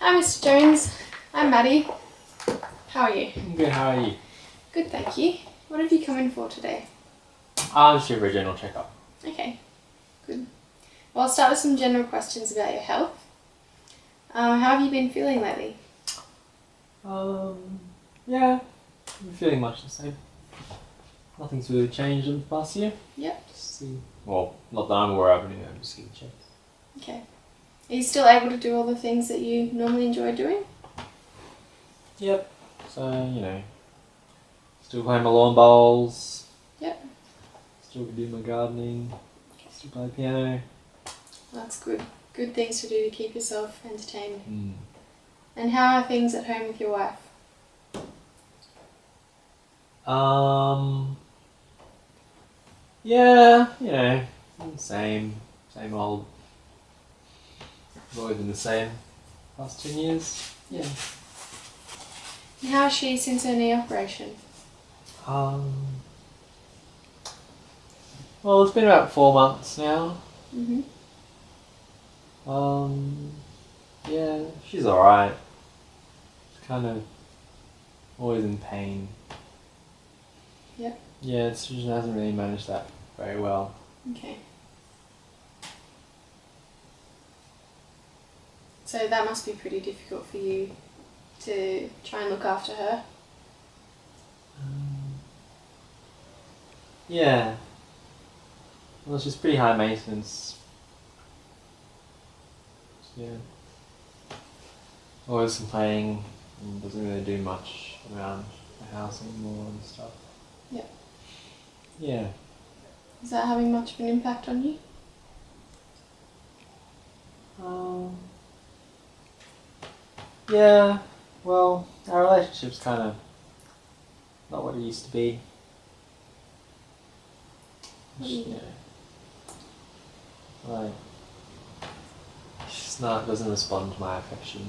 Hi Mr. Jones, I'm Maddie. How are you? I'm good, how are you? Good, thank you. What have you come in for today? I'm just here for a general checkup. Okay, good. Well, I'll start with some general questions about your health. How have you been feeling lately? Yeah, I'm feeling much the same. Nothing's really changed in the past year. Yep. Just see. Well, not that I'm aware of anyway, I'm just getting checked. Okay. Are you still able to do all the things that you normally enjoy doing? Yep. So, still playing my lawn bowls. Yep. Still do my gardening. Still play piano. That's good. Good things to do to keep yourself entertained. Mm. And how are things at home with your wife? Yeah, same old. It's always been the same. Past 10 years. Yeah. And how is she since her knee operation? Well, it's been about 4 months now. Mm-hmm. Yeah, she's alright. She's kind of always in pain. Yep. Yeah, she hasn't really managed that very well. Okay. So that must be pretty difficult for you to try and look after her. Yeah. Well, she's pretty high maintenance. Yeah. Always complaining and doesn't really do much around the house anymore and stuff. Yep. Yeah. Is that having much of an impact on you? Yeah. Well, our relationship's kind of not what it used to be. Like, doesn't respond to my affection.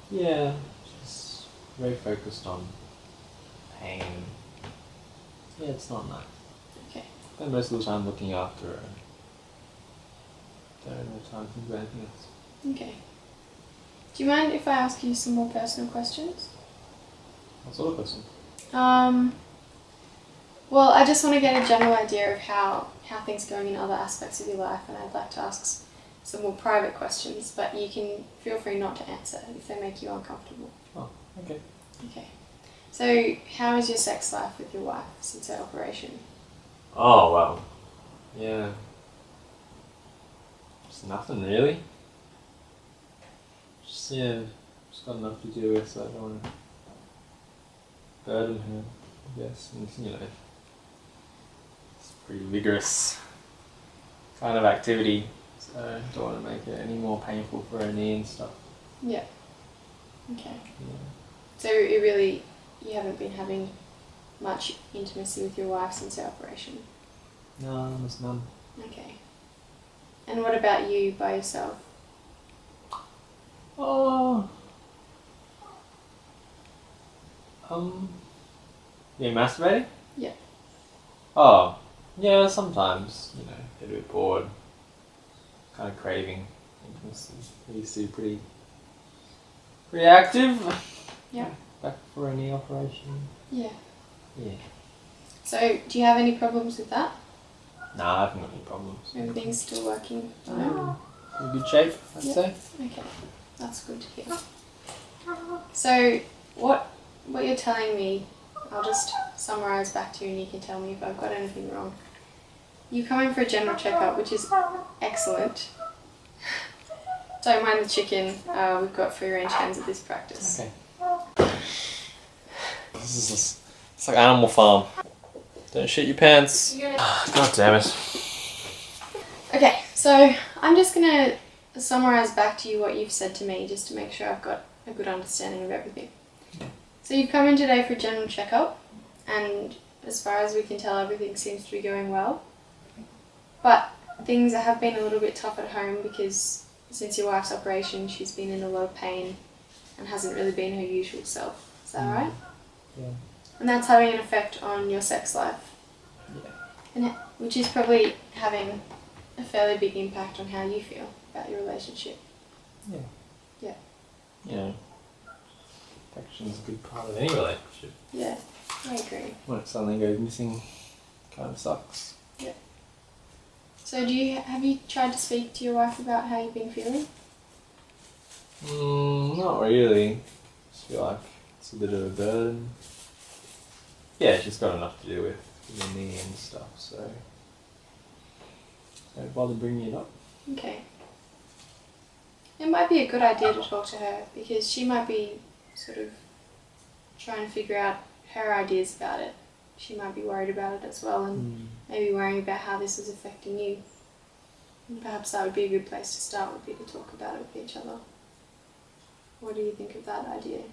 Yeah, she's very focused on pain. Yeah, it's not nice. Okay. Spend most of the time looking after her. Don't have time to think about anything else. Okay. Do you mind if I ask you some more personal questions? What sort of question? Well, I just want to get a general idea of how things are going in other aspects of your life, and I'd like to ask some more private questions, but you can feel free not to answer if they make you uncomfortable. Oh, okay. Okay. So, how is your sex life with your wife since her operation? Oh, well. Yeah. Just nothing really. Just got enough to do with, so I don't want to burden her, I guess. And, it's a pretty vigorous kind of activity, so I don't want to make it any more painful for her knee and stuff. Yeah. Okay. Yeah. So, you haven't been having much intimacy with your wife since her operation? No, almost none. Okay. And what about you by yourself? Oh. You masturbating? Yeah. Oh, yeah, sometimes, get a bit bored. Kind of craving intimacy. I used to be pretty active. Yeah. Back for a knee operation. Yeah. Yeah. So, do you have any problems with that? Nah, I haven't got any problems. Everything's still working fine? In good shape, I'd say. Okay, that's good to hear. So, what you're telling me, I'll just summarise back to you and you can tell me if I've got anything wrong. You come in for a general checkup, which is excellent. Don't mind the chicken, we've got free range hens at this practice. Okay. It's like Animal Farm. Don't shit your pants. God damn it. Okay, so I'm just going to summarise back to you what you've said to me just to make sure I've got a good understanding of everything. So you've come in today for a general checkup, and as far as we can tell, everything seems to be going well. But things have been a little bit tough at home because since your wife's operation, she's been in a lot of pain and hasn't really been her usual self. Is that right? Yeah. And that's having an effect on your sex life. Yeah. And which is probably having a fairly big impact on how you feel. about your relationship. Yeah. Yeah. You know, affection's a good part of any relationship. Yeah, I agree. When something goes missing, kind of sucks. Yeah. So have you tried to speak to your wife about how you've been feeling? Not really. Just feel like it's a bit of a burden. Yeah, she's got enough to do with me and stuff, so don't bother bringing it up. Okay. It might be a good idea to talk to her because she might be sort of trying to figure out her ideas about it. She might be worried about it as well and maybe worrying about how this is affecting you. And perhaps that would be a good place to start, would be to talk about it with each other. What do you think of that idea?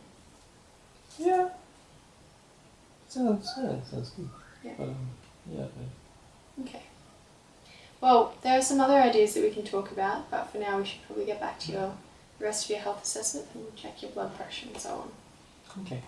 Yeah. Sounds good. Yeah. Yeah. Okay. Well, there are some other ideas that we can talk about, but for now we should probably get back to the rest of your health assessment and check your blood pressure and so on. Okay.